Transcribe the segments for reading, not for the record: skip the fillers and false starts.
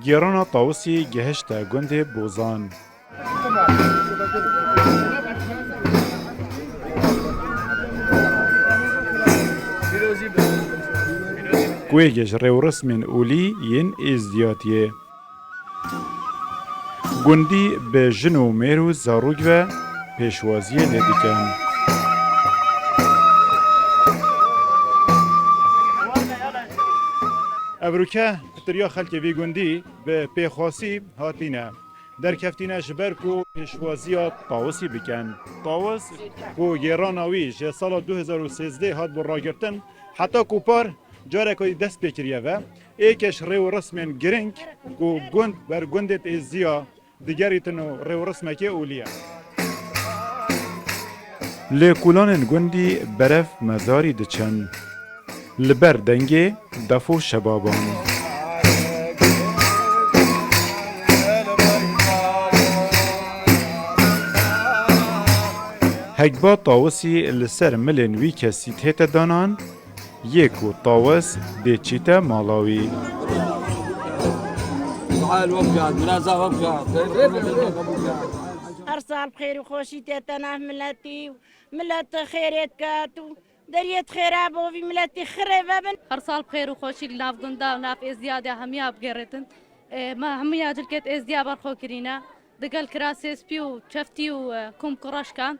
گیرانا طاوسی گهشت گنده بوزان گویگش رو رسمین اولی ین ازدیاتیه گندی به جنو میرو زاروگ و پیشوازی لدیکن ابروکه پتریا خلک وی گندی به پیخواسی هاتینه در کفتینه جبرکو پیشوازی طاوسی بکن طاوس کو گیراناوی جه سال 2013 هات بر راگرتن حتی کوپار جاره که دست بکریه و ایکش ریو رسمین گرنگ کو گند بر گندت ازیا دیگری تنو ریو رسمکی اولیه لکولان گندی برف مزاری دچن لبر دنگی دفو شبابان هکبا طاوسی لسر ملن وی کسی تیت دانان یکو طاوس دی چیتا مالاوی هر سال بخير وخوشي تانا ملتي ملت خيرات كاتو دريت خرابو في ملتي خرابا هر سال بخير وخوشي ناف قندا وناف ازدياد هميا بقرتن ما هميا جلكت ازدياد برخو كرينا دقل كراسيس بيو شفتي وكم كراش كان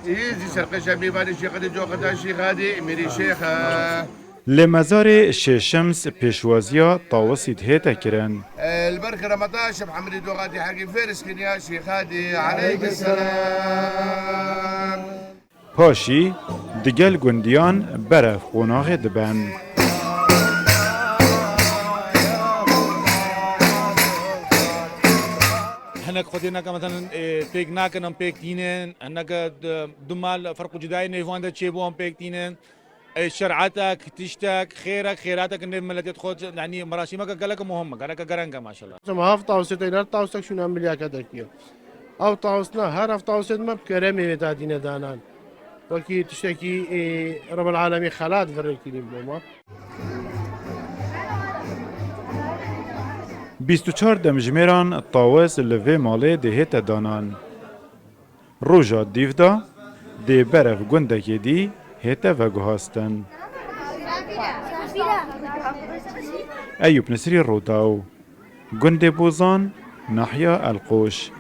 يزي سرقة شبي بالي شيخ دي جو قدا شيخ هادي ميري شيخة لمزار ششمس پیشوازیا طاوسی هیتا کرن البركة رمضان شب حمدي دوغاتي حقي فارس كنيا شيخ هادي عليك السلام پاشی دگل گندیان برف قناغ دبن هناك خدينا مثلا بيك ناكن بيك تينن هناك دمال فرق جداي نيفان دا تشيبون بيك تينن شرعتك تشتك خيرك خيراتك ان ملتي خود يعني مراسمك قالك مهمه قالك قرنقه ما شاء الله ما هفت اوسط اینا توسط شون عملیات کردیم. او توسطنا هر هفت اوسط ما بكرامي متادين دانان. وكي تشتكي رب العالمين خلات فريقين بوما. 24 دمجمیران طاوس لوی ماله دهیت دانان روژا دیودا دی برف گندکی دی هیت و گوهاستن ایوب نصری روتاو گند بوزان نحیا القوش